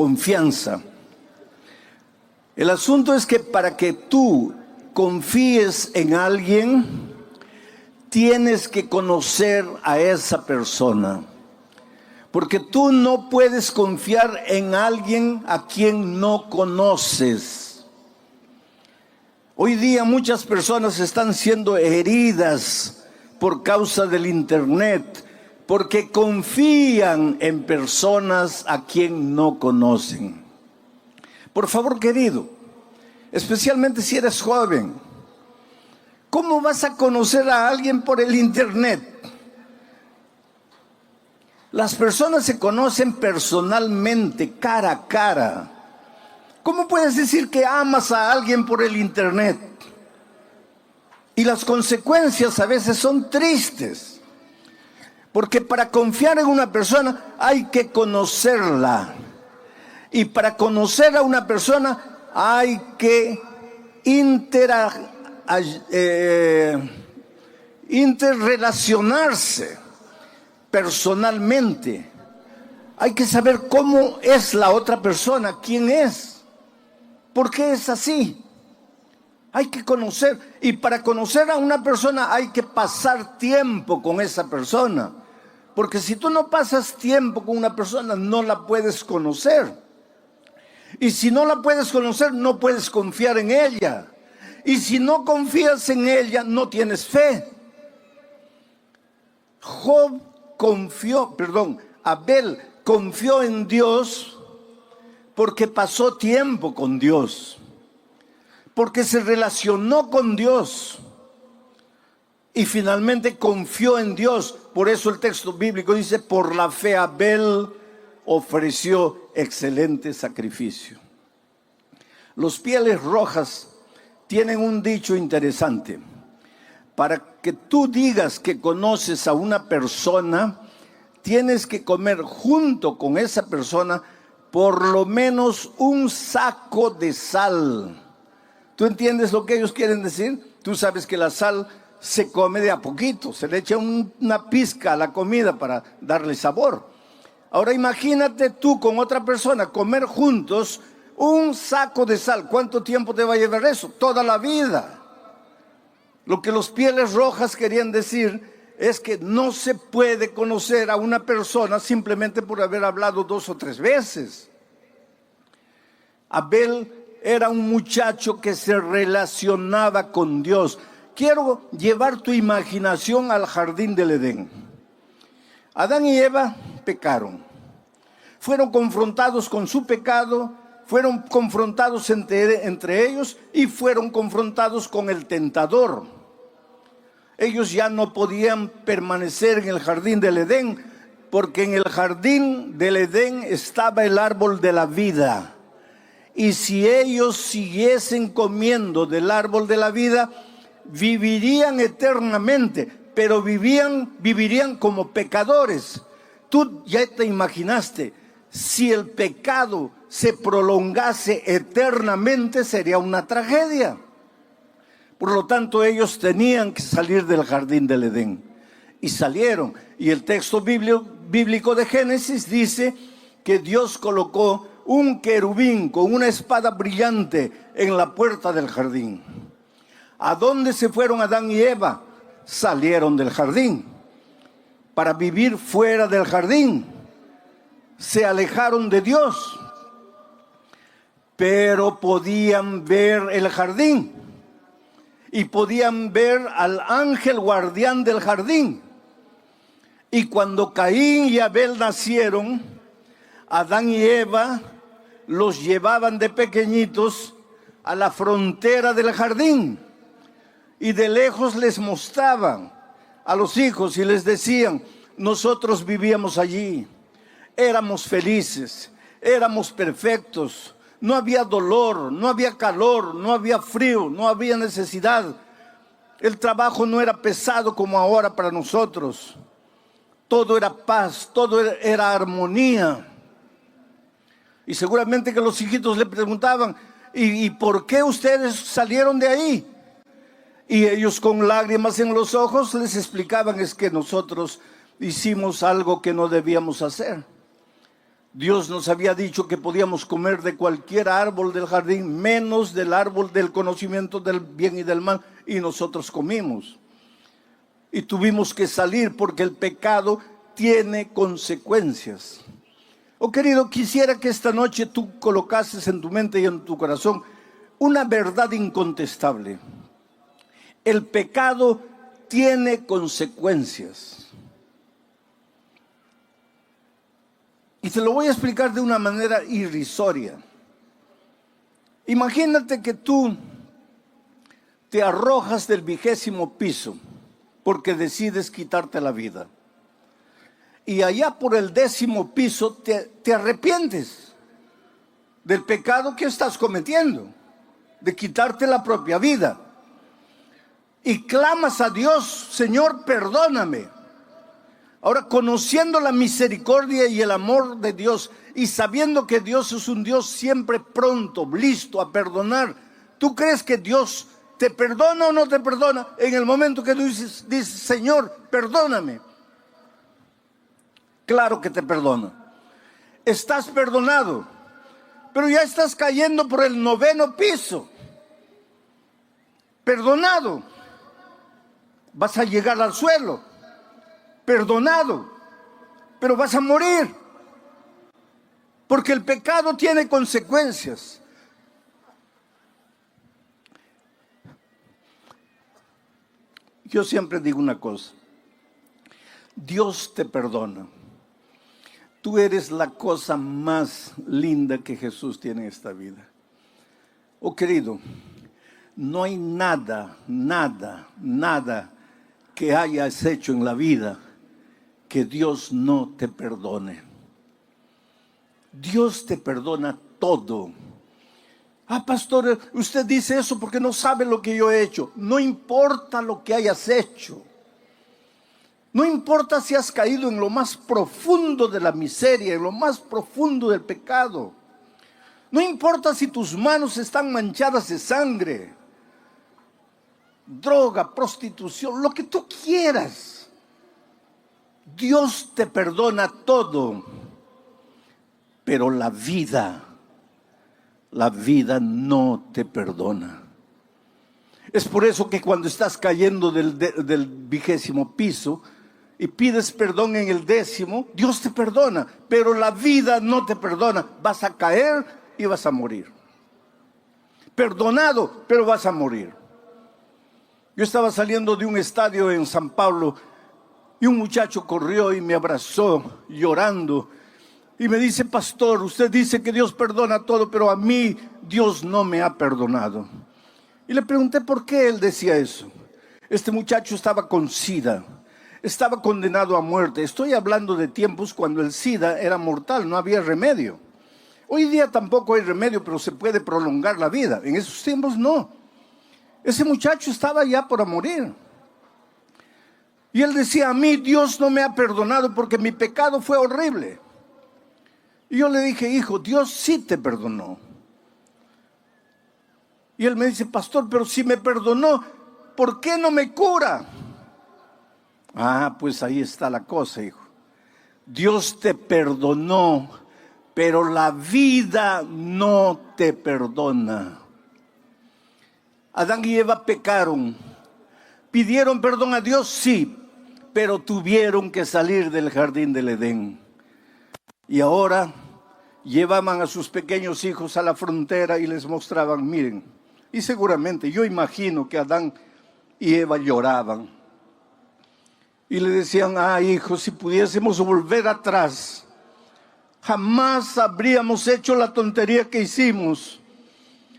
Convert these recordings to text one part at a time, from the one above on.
confianza. El asunto es que para que tú confíes en alguien, tienes que conocer a esa persona. Porque tú no puedes confiar en alguien a quien no conoces. Hoy día muchas personas están siendo heridas por causa del internet, porque confían en personas a quien no conocen. Por favor, querido, especialmente si eres joven, ¿cómo vas a conocer a alguien por el internet? Las personas se conocen personalmente, cara a cara. ¿Cómo puedes decir que amas a alguien por el internet? Y las consecuencias a veces son tristes. Porque para confiar en una persona hay que conocerla. Y para conocer a una persona hay que interrelacionarse personalmente. Hay que saber cómo es la otra persona, quién es, por qué es así. Hay que conocer, y para conocer a una persona hay que pasar tiempo con esa persona, porque si tú no pasas tiempo con una persona no la puedes conocer, y si no la puedes conocer no puedes confiar en ella, y si no confías en ella no tienes fe. Abel confió en Dios porque pasó tiempo con Dios, porque se relacionó con Dios y finalmente confió en Dios. Por eso el texto bíblico dice, por la fe Abel ofreció excelente sacrificio. Los Pieles Rojas tienen un dicho interesante. Para que tú digas que conoces a una persona, tienes que comer junto con esa persona por lo menos un saco de sal. ¿Tú entiendes lo que ellos quieren decir? Tú sabes que la sal se come de a poquito, se le echa una pizca a la comida para darle sabor. Ahora imagínate tú con otra persona comer juntos un saco de sal. ¿Cuánto tiempo te va a llevar eso? Toda la vida. Lo que los Pieles Rojas querían decir es que no se puede conocer a una persona simplemente por haber hablado 2 o 3 veces. Abel era un muchacho que se relacionaba con Dios. Quiero llevar tu imaginación al jardín del Edén. Adán y Eva pecaron. Fueron confrontados con su pecado, fueron confrontados entre ellos y fueron confrontados con el tentador. Ellos ya no podían permanecer en el jardín del Edén, porque en el jardín del Edén estaba el árbol de la vida. Y si ellos siguiesen comiendo del árbol de la vida, vivirían eternamente, pero vivirían como pecadores. Tú ya te imaginaste, si el pecado se prolongase eternamente, sería una tragedia. Por lo tanto, ellos tenían que salir del jardín del Edén. Y salieron. Y el texto bíblico de Génesis dice que Dios colocó un querubín con una espada brillante en la puerta del jardín. ¿A dónde se fueron Adán y Eva? Salieron del jardín para vivir fuera del jardín. Se alejaron de Dios, pero podían ver el jardín. Y podían ver al ángel guardián del jardín. Y cuando Caín y Abel nacieron, Adán y Eva los llevaban de pequeñitos a la frontera del jardín. Y de lejos les mostraban a los hijos y les decían, nosotros vivíamos allí, éramos felices, éramos perfectos. No había dolor, no había calor, no había frío, no había necesidad. El trabajo no era pesado como ahora para nosotros. Todo era paz, todo era armonía. Y seguramente que los hijitos le preguntaban, ¿y por qué ustedes salieron de ahí? Y ellos con lágrimas en los ojos les explicaban, es que nosotros hicimos algo que no debíamos hacer. Dios nos había dicho que podíamos comer de cualquier árbol del jardín, menos del árbol del conocimiento del bien y del mal, y nosotros comimos. Y tuvimos que salir porque el pecado tiene consecuencias. Oh querido, quisiera que esta noche tú colocases en tu mente y en tu corazón una verdad incontestable. El pecado tiene consecuencias. Y te lo voy a explicar de una manera irrisoria. Imagínate que tú te arrojas del 20º piso porque decides quitarte la vida. Y allá por el 10º piso te arrepientes del pecado que estás cometiendo, de quitarte la propia vida. Y clamas a Dios: Señor, perdóname. Ahora, conociendo la misericordia y el amor de Dios y sabiendo que Dios es un Dios siempre pronto, listo a perdonar, ¿tú crees que Dios te perdona o no te perdona en el momento que tú dices, Señor, perdóname? Claro que te perdona. Estás perdonado, pero ya estás cayendo por el 9º piso. Perdonado. Vas a llegar al suelo. Perdonado, pero vas a morir, porque el pecado tiene consecuencias. Yo siempre digo una cosa: Dios te perdona. Tú eres la cosa más linda que Jesús tiene en esta vida. Oh querido, no hay nada que hayas hecho en la vida que Dios no te perdone. Dios te perdona todo. Ah, pastor, usted dice eso porque no sabe lo que yo he hecho. No importa lo que hayas hecho. No importa si has caído en lo más profundo de la miseria, en lo más profundo del pecado. No importa si tus manos están manchadas de sangre, droga, prostitución, lo que tú quieras. Dios te perdona todo, pero la vida no te perdona. Es por eso que cuando estás cayendo del 20º piso y pides perdón en el 10º, Dios te perdona, pero la vida no te perdona. Vas a caer y vas a morir. Perdonado, pero vas a morir. Yo estaba saliendo de un estadio en San Pablo y un muchacho corrió y me abrazó llorando y me dice: pastor, usted dice que Dios perdona todo, pero a mí Dios no me ha perdonado. Y le pregunté por qué él decía eso. Este muchacho estaba con SIDA, estaba condenado a muerte. Estoy hablando de tiempos cuando el SIDA era mortal, no había remedio. Hoy día tampoco hay remedio, pero se puede prolongar la vida. En esos tiempos no. Ese muchacho estaba ya por morir. Y él decía: a mí Dios no me ha perdonado porque mi pecado fue horrible. Y yo le dije: hijo, Dios sí te perdonó. Y él me dice: pastor, pero si me perdonó, ¿por qué no me cura? Ah, pues ahí está la cosa, hijo. Dios te perdonó, pero la vida no te perdona. Adán y Eva pecaron. ¿Pidieron perdón a Dios? Sí, pero tuvieron que salir del jardín del Edén. Y ahora llevaban a sus pequeños hijos a la frontera y les mostraban: miren. Y seguramente, yo imagino que Adán y Eva lloraban. Y le decían: ah, hijo, si pudiésemos volver atrás, jamás habríamos hecho la tontería que hicimos.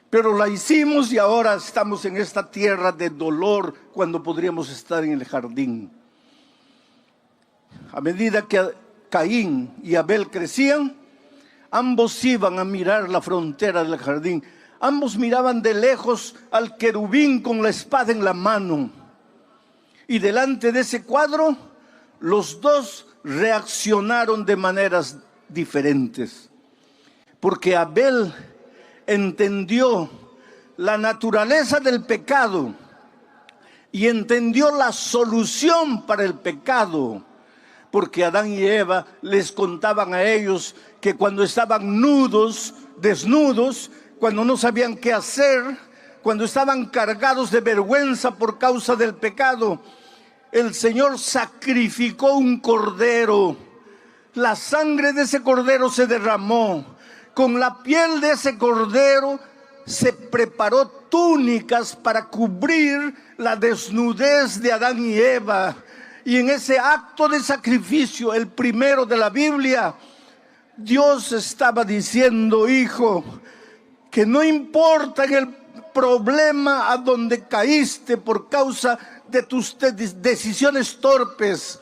Pero la hicimos y ahora estamos en esta tierra de dolor cuando podríamos estar en el jardín. A medida que Caín y Abel crecían, ambos iban a mirar la frontera del jardín. Ambos miraban de lejos al querubín con la espada en la mano. Y delante de ese cuadro, los dos reaccionaron de maneras diferentes. Porque Abel entendió la naturaleza del pecado y entendió la solución para el pecado, porque Adán y Eva les contaban a ellos que cuando estaban desnudos, cuando no sabían qué hacer, cuando estaban cargados de vergüenza por causa del pecado, el Señor sacrificó un cordero. La sangre de ese cordero se derramó. Con la piel de ese cordero se preparó túnicas para cubrir la desnudez de Adán y Eva. Y en ese acto de sacrificio, el primero de la Biblia, Dios estaba diciendo: hijo, que no importa en el problema a donde caíste por causa de tus decisiones torpes,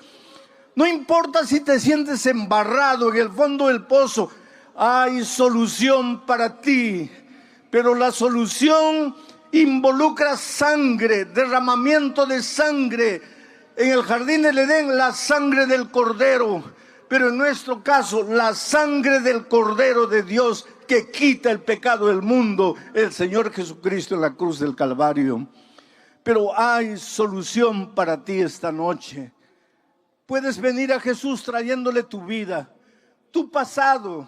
no importa si te sientes embarrado en el fondo del pozo, hay solución para ti. Pero la solución involucra sangre, derramamiento de sangre. En el jardín del Edén, la sangre del Cordero. Pero en nuestro caso, la sangre del Cordero de Dios que quita el pecado del mundo, el Señor Jesucristo en la cruz del Calvario. Pero hay solución para ti esta noche. Puedes venir a Jesús trayéndole tu vida, tu pasado.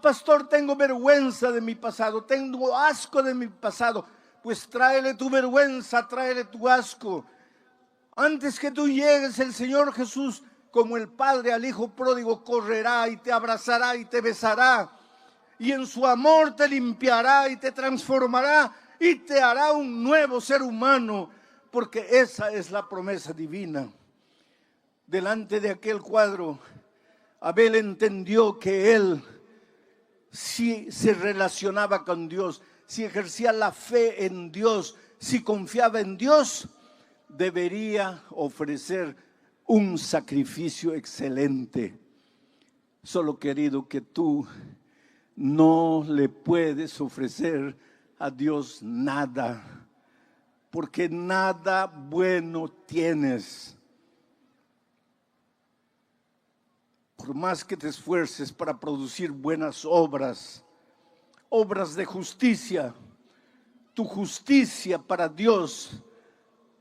Pastor, tengo vergüenza de mi pasado, tengo asco de mi pasado. Pues tráele tu vergüenza, tráele tu asco. Antes que tú llegues, el Señor Jesús, como el Padre al Hijo pródigo, correrá y te abrazará y te besará. Y en su amor te limpiará y te transformará y te hará un nuevo ser humano, porque esa es la promesa divina. Delante de aquel cuadro, Abel entendió que él, si se relacionaba con Dios, si ejercía la fe en Dios, si confiaba en Dios, debería ofrecer un sacrificio excelente. Solo, querido, que tú no le puedes ofrecer a Dios nada, porque nada bueno tienes. Por más que te esfuerces para producir buenas obras, obras de justicia, tu justicia para Dios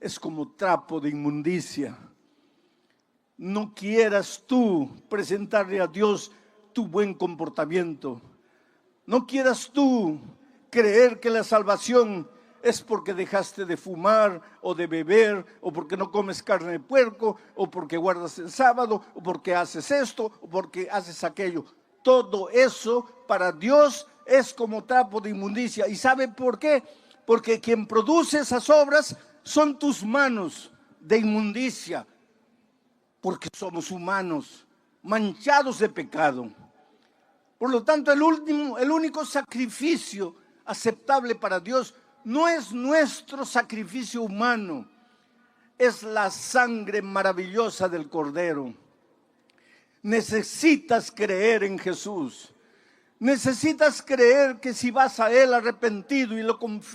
es como trapo de inmundicia. No quieras tú presentarle a Dios tu buen comportamiento. No quieras tú creer que la salvación es porque dejaste de fumar o de beber, o porque no comes carne de puerco, o porque guardas el sábado, o porque haces esto, o porque haces aquello. Todo eso para Dios es como trapo de inmundicia. ¿Y sabe por qué? Porque quien produce esas obras son tus manos de inmundicia, porque somos humanos, manchados de pecado. Por lo tanto, el único sacrificio aceptable para Dios no es nuestro sacrificio humano, es la sangre maravillosa del Cordero. Necesitas creer en Jesús. Necesitas creer que si vas a Él arrepentido y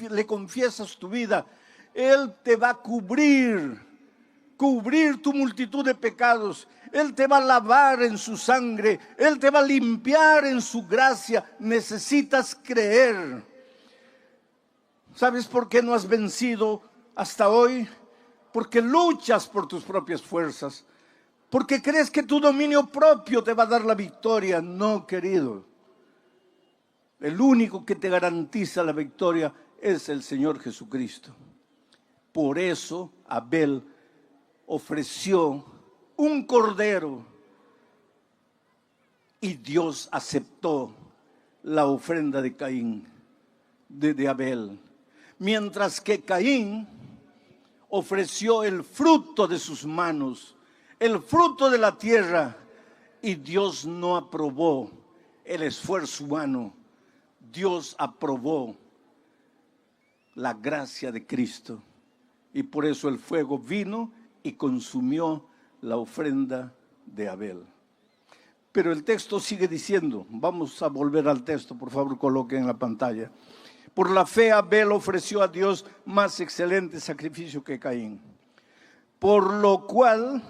le confiesas tu vida, Él te va a cubrir tu multitud de pecados. Él te va a lavar en su sangre, Él te va a limpiar en su gracia. Necesitas creer. ¿Sabes por qué no has vencido hasta hoy? Porque luchas por tus propias fuerzas, porque crees que tu dominio propio te va a dar la victoria. No, querido. El único que te garantiza la victoria es el Señor Jesucristo. Por eso Abel ofreció un cordero y Dios aceptó la ofrenda de Caín, de Abel. Mientras que Caín ofreció el fruto de sus manos, el fruto de la tierra, y Dios no aprobó el esfuerzo humano. Dios aprobó la gracia de Cristo, y por eso el fuego vino y consumió la ofrenda de Abel. Pero el texto sigue diciendo, vamos a volver al texto, por favor coloquen en la pantalla. Por la fe Abel ofreció a Dios más excelente sacrificio que Caín, por lo cual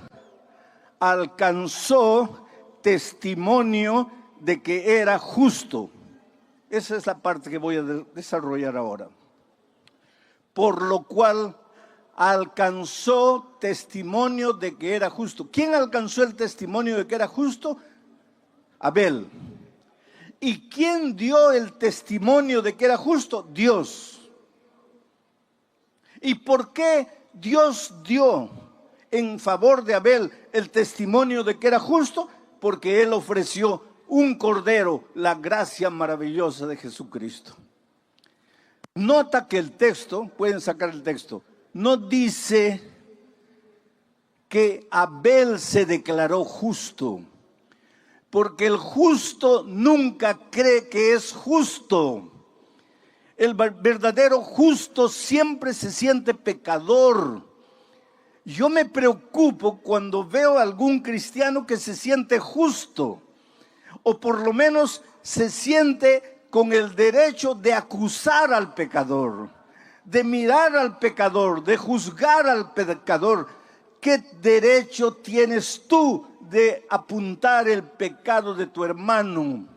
alcanzó testimonio de que era justo. Esa es la parte que voy a desarrollar ahora. Por lo cual alcanzó testimonio de que era justo. ¿Quién alcanzó el testimonio de que era justo? Abel. ¿Y quién dio el testimonio de que era justo? Dios. ¿Y por qué Dios dio en favor de Abel el testimonio de que era justo? Porque él ofreció un cordero, la gracia maravillosa de Jesucristo. Nota que el texto, pueden sacar el texto, no dice que Abel se declaró justo, porque el justo nunca cree que es justo. El verdadero justo siempre se siente pecador. Yo me preocupo cuando veo a algún cristiano que se siente justo, o por lo menos se siente con el derecho de acusar al pecador, de mirar al pecador, de juzgar al pecador. ¿Qué derecho tienes tú de apuntar el pecado de tu hermano?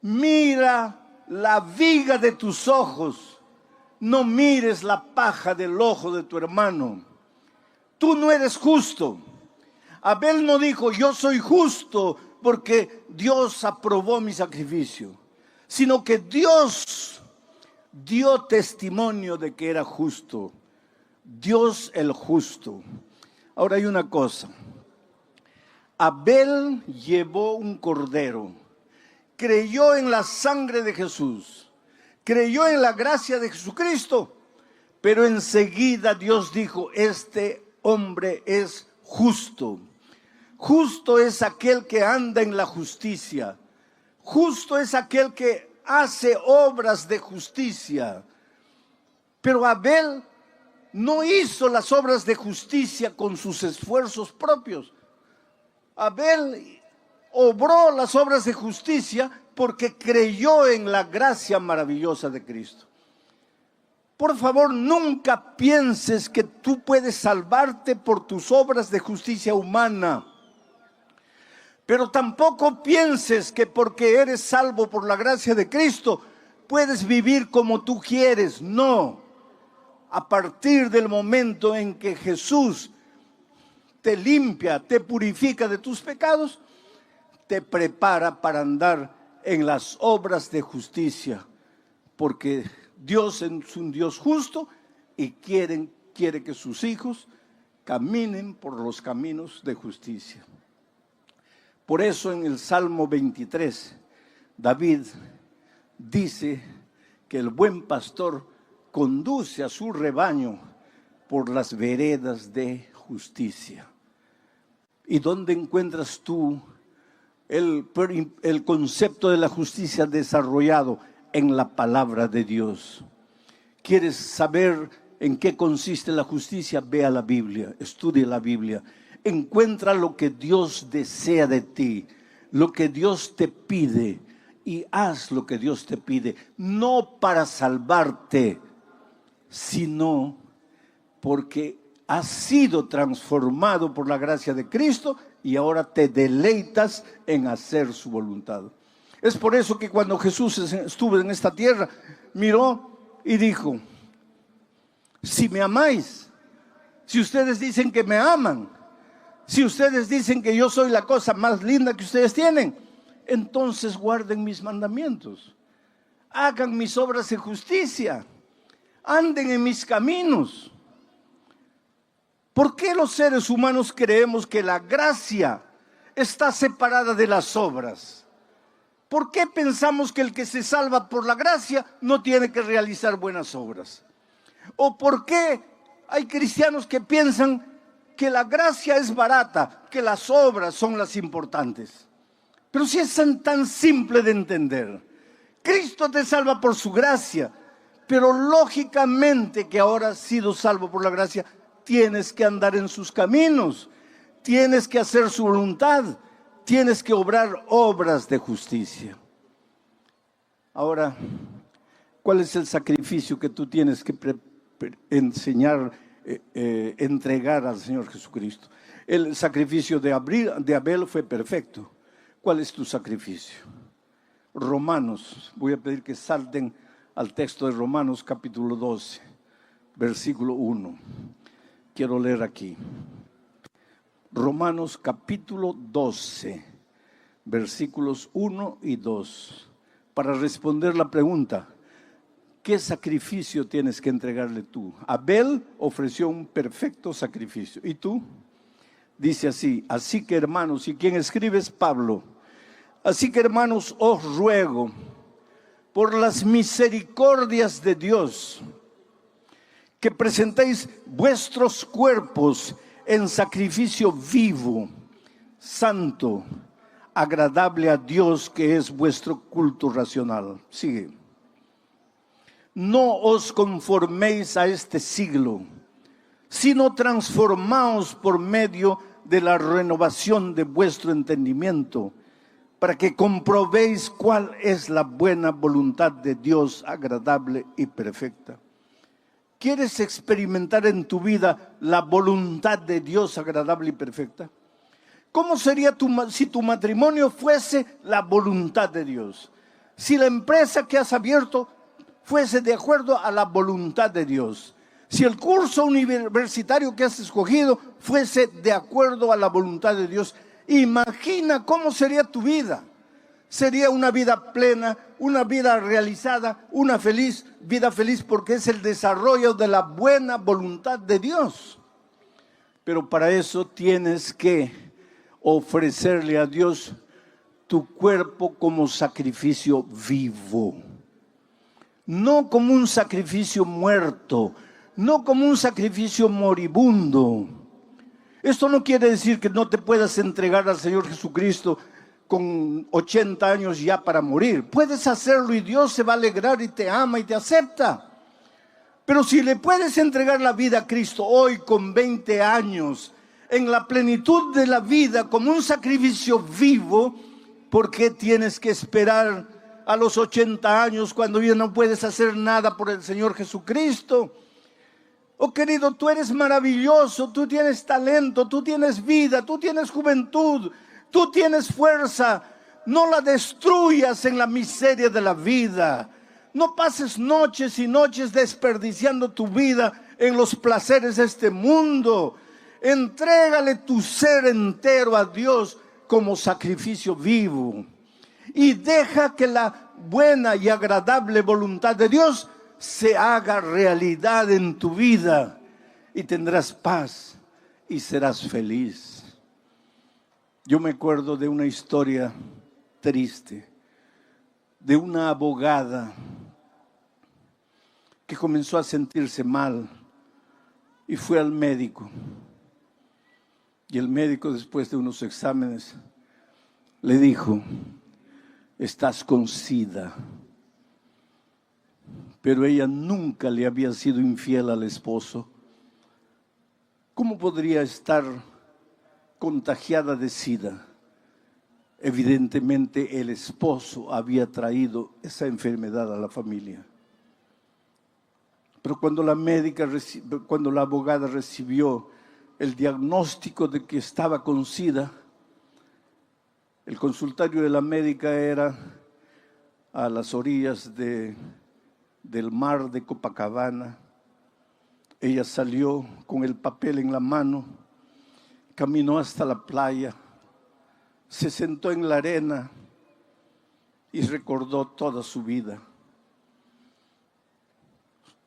Mira la viga de tus ojos, no mires la paja del ojo de tu hermano. Tú no eres justo. Abel no dijo, yo soy justo porque Dios aprobó mi sacrificio, sino que Dios dio testimonio de que era justo. Dios el justo. Ahora hay una cosa. Abel llevó un cordero, creyó en la sangre de Jesús, creyó en la gracia de Jesucristo, pero enseguida Dios dijo, este hombre es justo. Justo es aquel que anda en la justicia. Justo es aquel que hace obras de justicia. Pero Abel no hizo las obras de justicia con sus esfuerzos propios. Abel obró las obras de justicia porque creyó en la gracia maravillosa de Cristo. Por favor, nunca pienses que tú puedes salvarte por tus obras de justicia humana. Pero tampoco pienses que porque eres salvo por la gracia de Cristo, puedes vivir como tú quieres. No. A partir del momento en que Jesús te limpia, te purifica de tus pecados, te prepara para andar en las obras de justicia. Porque Dios es un Dios justo y quiere que sus hijos caminen por los caminos de justicia. Por eso en el Salmo 23, David dice que el buen pastor conduce a su rebaño por las veredas de justicia. ¿Y dónde encuentras tú el concepto de la justicia desarrollado? En la palabra de Dios. ¿Quieres saber en qué consiste la justicia? Ve a la Biblia, estudie la Biblia. Encuentra lo que Dios desea de ti, lo que Dios te pide, y haz lo que Dios te pide, no para salvarte, sino porque has sido transformado por la gracia de Cristo y ahora te deleitas en hacer su voluntad. Es por eso que cuando Jesús estuvo en esta tierra, miró y dijo, si me amáis, si ustedes dicen que me aman, si ustedes dicen que yo soy la cosa más linda que ustedes tienen, entonces guarden mis mandamientos, hagan mis obras de justicia, anden en mis caminos. ¿Por qué los seres humanos creemos que la gracia está separada de las obras? ¿Por qué pensamos que el que se salva por la gracia no tiene que realizar buenas obras? ¿O por qué hay cristianos que piensan que la gracia es barata, que las obras son las importantes? Pero si es tan simple de entender. Cristo te salva por su gracia, pero lógicamente que ahora has sido salvo por la gracia, tienes que andar en sus caminos, tienes que hacer su voluntad, tienes que obrar obras de justicia. Ahora, ¿cuál es el sacrificio que tú tienes que enseñar, entregar al Señor Jesucristo? El sacrificio de Abel fue perfecto. ¿Cuál es tu sacrificio? Romanos, voy a pedir que salten al texto de Romanos capítulo 12. versículo 1. Quiero leer aquí. Romanos capítulo 12, versículos 1 y 2. Para responder la pregunta, ¿qué sacrificio tienes que entregarle tú? Abel ofreció un perfecto sacrificio. ¿Y tú? Dice así, así que hermanos, ¿y quién escribe es Pablo? Así que hermanos, os ruego, por las misericordias de Dios, que presentéis vuestros cuerpos en sacrificio vivo, santo, agradable a Dios, que es vuestro culto racional. Sigue. No os conforméis a este siglo, sino transformaos por medio de la renovación de vuestro entendimiento, para que comprobéis cuál es la buena voluntad de Dios, agradable y perfecta. ¿Quieres experimentar en tu vida la voluntad de Dios agradable y perfecta? ¿Cómo sería si tu matrimonio fuese la voluntad de Dios? Si la empresa que has abierto fuese de acuerdo a la voluntad de Dios. Si el curso universitario que has escogido fuese de acuerdo a la voluntad de Dios. Imagina cómo sería tu vida. Sería una vida plena, una vida realizada, una vida feliz, porque es el desarrollo de la buena voluntad de Dios. Pero para eso tienes que ofrecerle a Dios tu cuerpo como sacrificio vivo. No como un sacrificio muerto, no como un sacrificio moribundo. Esto no quiere decir que no te puedas entregar al Señor Jesucristo con 80 años ya para morir. Puedes hacerlo y Dios se va a alegrar y te ama y te acepta. Pero si le puedes entregar la vida a Cristo hoy con 20 años, en la plenitud de la vida, como un sacrificio vivo, ¿por qué tienes que esperar a los 80 años cuando ya no puedes hacer nada por el Señor Jesucristo? Oh querido, tú eres maravilloso, tú tienes talento, tú tienes vida, tú tienes juventud, tú tienes fuerza. No la destruyas en la miseria de la vida. No pases noches y noches desperdiciando tu vida en los placeres de este mundo. Entrégale tu ser entero a Dios como sacrificio vivo. Y deja que la buena y agradable voluntad de Dios se haga realidad en tu vida. Y tendrás paz y serás feliz. Yo me acuerdo de una historia triste, de una abogada que comenzó a sentirse mal y fue al médico. Y el médico, después de unos exámenes, le dijo, estás con SIDA. Pero ella nunca le había sido infiel al esposo. ¿Cómo podría estar contagiada de SIDA? Evidentemente el esposo había traído esa enfermedad a la familia. Pero cuando la abogada recibió el diagnóstico de que estaba con SIDA, el consultorio de la médica era a las orillas del mar de Copacabana. Ella salió con el papel en la mano, caminó hasta la playa, se sentó en la arena y recordó toda su vida.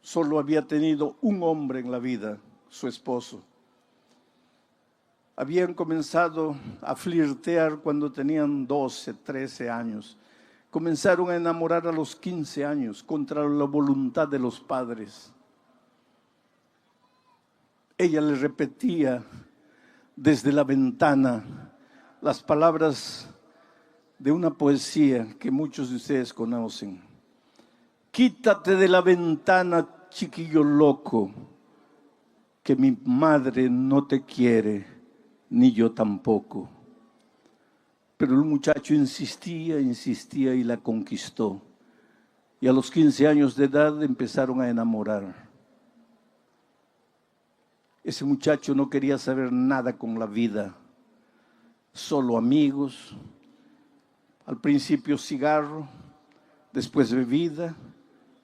Solo había tenido un hombre en la vida, su esposo. Habían comenzado a flirtear cuando tenían 12, 13 años. Comenzaron a enamorar a los 15 años contra la voluntad de los padres. Ella le repetía desde la ventana las palabras de una poesía que muchos de ustedes conocen. Quítate de la ventana, chiquillo loco, que mi madre no te quiere, ni yo tampoco. Pero el muchacho insistía y la conquistó. Y a los 15 años de edad empezaron a enamorar. Ese muchacho no quería saber nada con la vida, solo amigos, al principio cigarro, después bebida,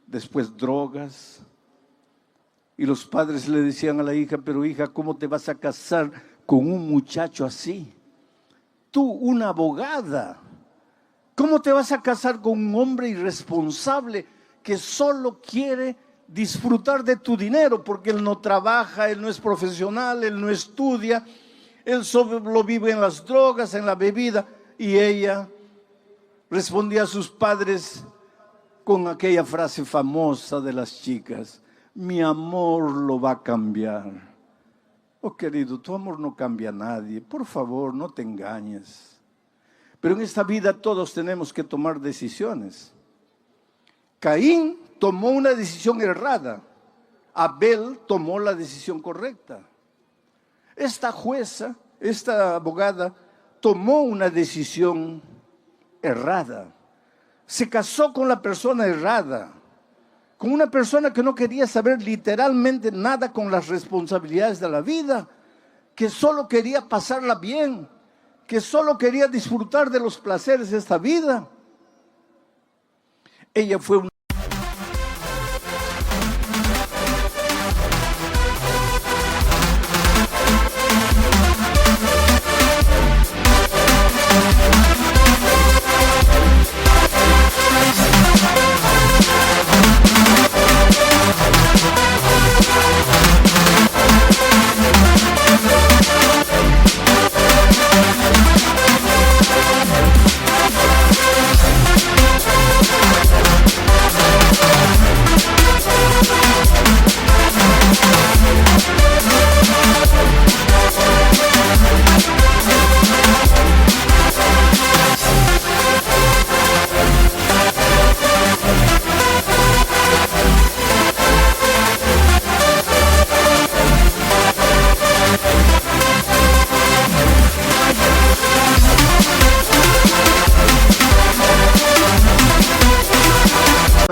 después drogas. Y los padres le decían a la hija, pero hija, ¿cómo te vas a casar con un muchacho así? Tú, una abogada, ¿cómo te vas a casar con un hombre irresponsable que solo quiere disfrutar de tu dinero? Porque él no trabaja, él no es profesional, él no estudia, él solo vive en las drogas, en la bebida. Y ella respondía a sus padres con aquella frase famosa de las chicas: mi amor lo va a cambiar. Oh, querido, tu amor no cambia a nadie. Por favor, no te engañes. Pero en esta vida todos tenemos que tomar decisiones. Caín tomó una decisión errada. Abel tomó la decisión correcta. Esta jueza, esta abogada, tomó una decisión errada. Se casó con la persona errada, con una persona que no quería saber literalmente nada con las responsabilidades de la vida, que solo quería pasarla bien, que solo quería disfrutar de los placeres de esta vida. Ella fue una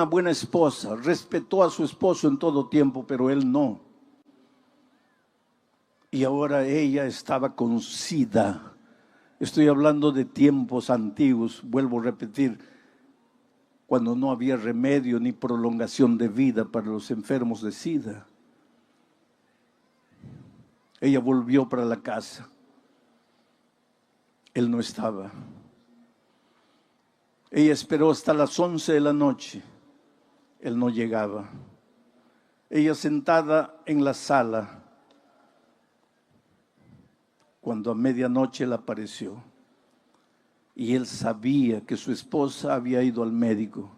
buena esposa, respetó a su esposo en todo tiempo, pero él no. Y ahora ella estaba con SIDA. Estoy hablando de tiempos antiguos, vuelvo a repetir, cuando no había remedio ni prolongación de vida para los enfermos de SIDA. Ella volvió para la casa. Él no estaba. Ella esperó hasta las 11 de la noche. Él no llegaba. Ella sentada en la sala, cuando a medianoche le apareció. Y él sabía que su esposa había ido al médico.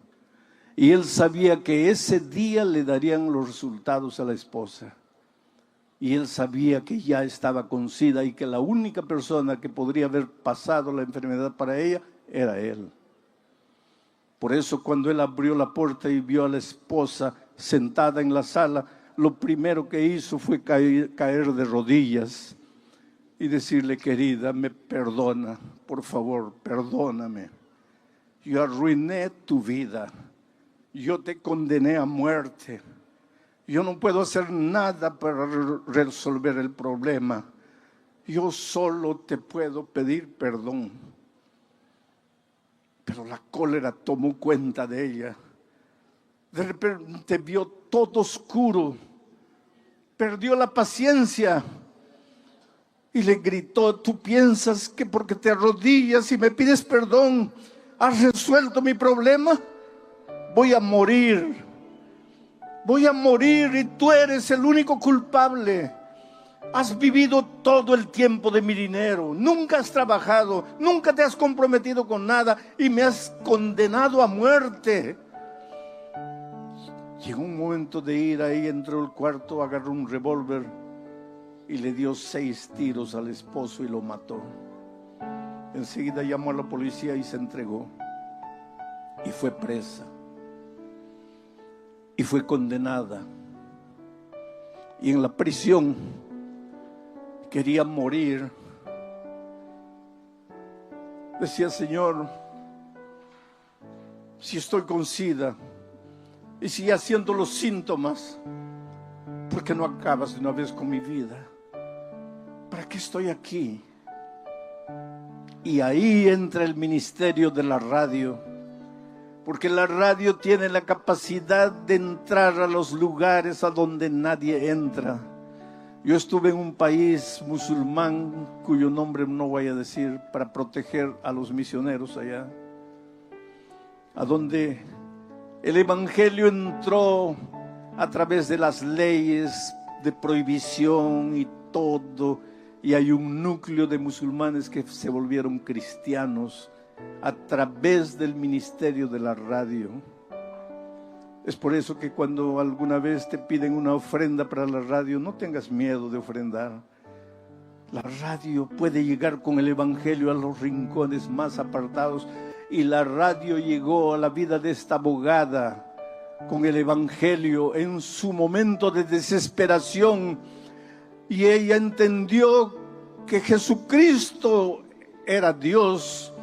Y él sabía que ese día le darían los resultados a la esposa. Y él sabía que ya estaba con SIDA y que la única persona que podría haber pasado la enfermedad para ella era él. Por eso cuando él abrió la puerta y vio a la esposa sentada en la sala, lo primero que hizo fue caer de rodillas y decirle: querida, me perdona, por favor, perdóname. Yo arruiné tu vida, yo te condené a muerte. Yo no puedo hacer nada para resolver el problema. Yo solo te puedo pedir perdón. Pero la cólera tomó cuenta de ella. De repente vio todo oscuro. Perdió la paciencia. Y le gritó: ¿tú piensas que porque te arrodillas y me pides perdón has resuelto mi problema? Voy a morir. Voy a morir y tú eres el único culpable. Has vivido todo el tiempo de mi dinero, nunca has trabajado, nunca te has comprometido con nada y me has condenado a muerte. Llegó un momento de ira y entró al cuarto, agarró un revólver y le dio 6 tiros al esposo y lo mató. Enseguida llamó a la policía y se entregó y fue presa y fue condenada. Y en la prisión quería morir. Decía: Señor, si estoy con SIDA y si ya siento los síntomas, ¿por qué no acabas de una vez con mi vida? ¿Para qué estoy aquí? Y ahí entra el ministerio de la radio, porque la radio tiene la capacidad de entrar a los lugares a donde nadie entra. Yo estuve en un país musulmán, cuyo nombre no voy a decir, para proteger a los misioneros allá, a donde el evangelio entró a través de las leyes de prohibición y todo, y hay un núcleo de musulmanes que se volvieron cristianos a través del ministerio de la radio. Es por eso que cuando alguna vez te piden una ofrenda para la radio, no tengas miedo de ofrendar. La radio puede llegar con el evangelio a los rincones más apartados, y la radio llegó a la vida de esta abogada con el evangelio en su momento de desesperación, y ella entendió que Jesucristo era Dios,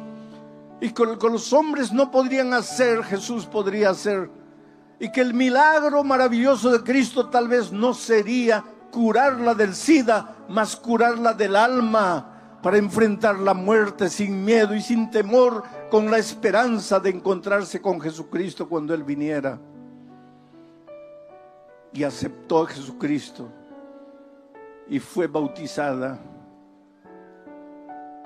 y con los hombres no podrían hacer, Jesús podría hacer, y que el milagro maravilloso de Cristo tal vez no sería curarla del SIDA, mas curarla del alma, para enfrentar la muerte sin miedo y sin temor, con la esperanza de encontrarse con Jesucristo cuando Él viniera. Y aceptó a Jesucristo y fue bautizada.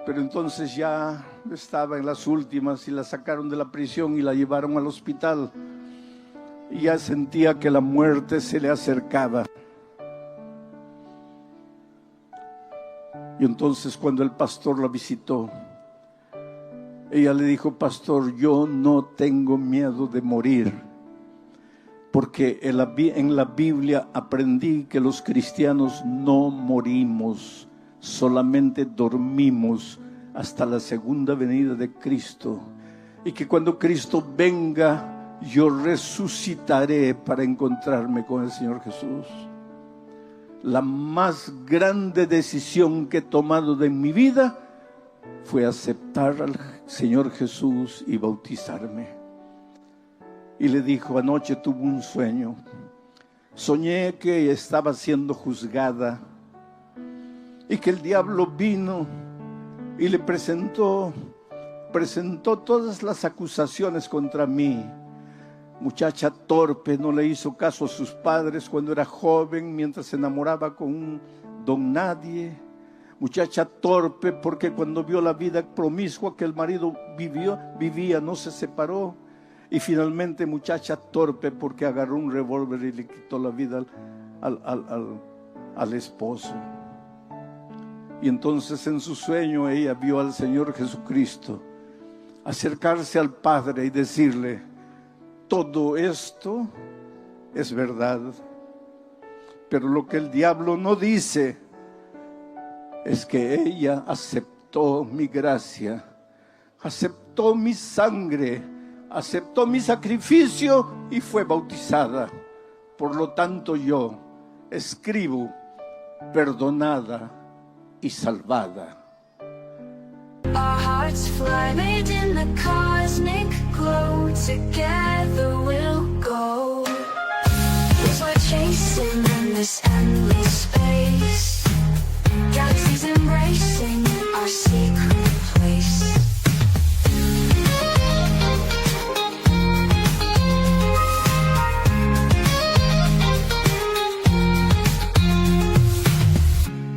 Pero entonces ya estaba en las últimas y la sacaron de la prisión y la llevaron al hospital. Y ya sentía que la muerte se le acercaba. Y entonces cuando el pastor la visitó, ella le dijo: pastor, yo no tengo miedo de morir, porque en la Biblia aprendí que los cristianos no morimos, solamente dormimos hasta la segunda venida de Cristo, y que cuando Cristo venga, yo resucitaré para encontrarme con el Señor Jesús. La más grande decisión que he tomado en mi vida fue aceptar al Señor Jesús y bautizarme. Y le dijo: anoche tuve un sueño. Soñé que estaba siendo juzgada y que el diablo vino y le presentó todas las acusaciones contra mí. Muchacha torpe, no le hizo caso a sus padres cuando era joven, mientras se enamoraba con un don nadie. Muchacha torpe porque cuando vio la vida promiscua que el marido vivía, no se separó. Y finalmente muchacha torpe porque agarró un revólver y le quitó la vida al esposo. Y entonces en su sueño ella vio al Señor Jesucristo acercarse al Padre y decirle: todo esto es verdad, pero lo que el diablo no dice es que ella aceptó mi gracia, aceptó mi sangre, aceptó mi sacrificio y fue bautizada. Por lo tanto yo escribo: perdonada y salvada. Our hearts fly made in the cosmic glow. Together we'll go. As we're chasing in this endless space, galaxies embracing our secret place.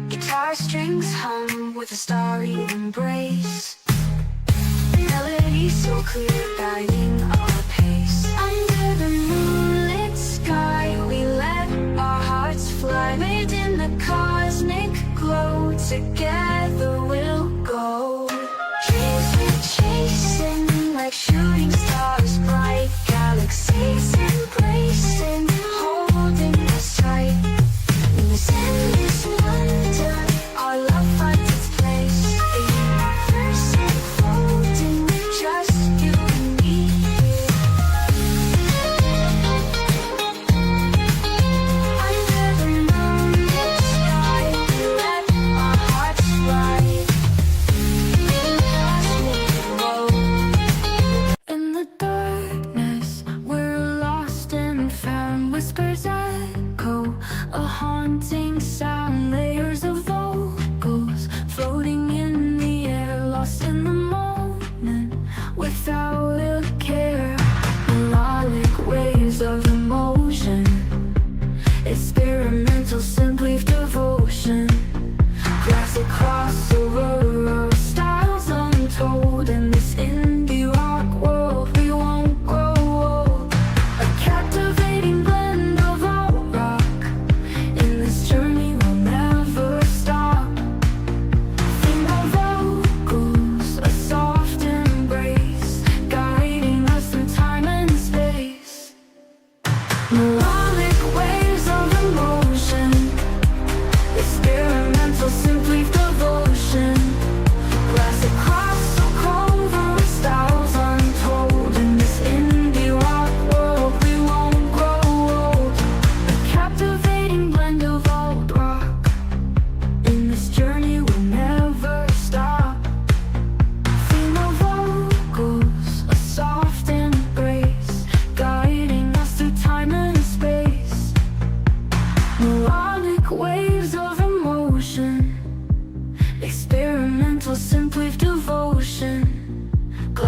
Guitar strings hum with a starry embrace. Melody so clear, guiding our pace. Under the moonlit sky, we let our hearts fly. Made in the cosmic glow, together we'll go. Dreams we're chasing, like shooting stars bright. Galaxies embracing, holding us tight. In this endless wonder, our love finds its place. The universe unfolding, just you and me here.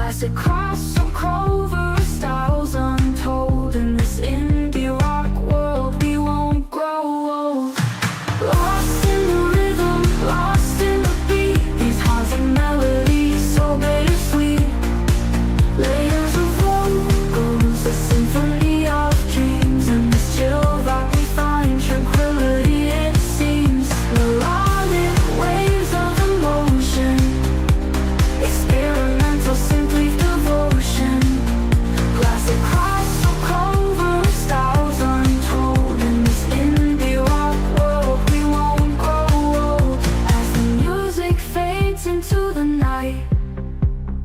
Classic cross or Clover, styles untold. In this indie rock world, we won't grow old. Lost in the rhythm, lost in the beat. These haunting melodies, so bittersweet. Layers of vocals, a symphony of dreams. In this chill vibe we find tranquility, it seems. Melodic waves of emotion, experimental, simply devotion. Classic cross or Clover, styles untold. In this indie rock world, we won't grow old. As the music fades into the night,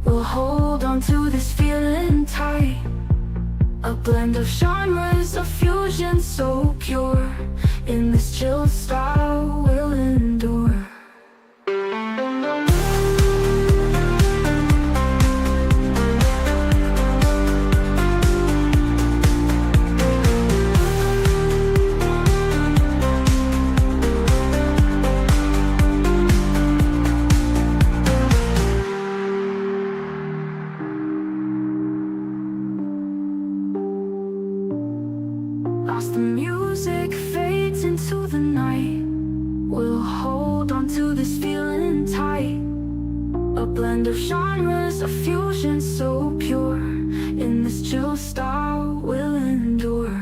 we'll hold on to this feeling tight. A blend of genres, a fusion so pure. In this chill style we'll endure. As the music fades into the night, we'll hold on to this feeling tight. A blend of genres, a fusion so pure. In this chill style we'll endure.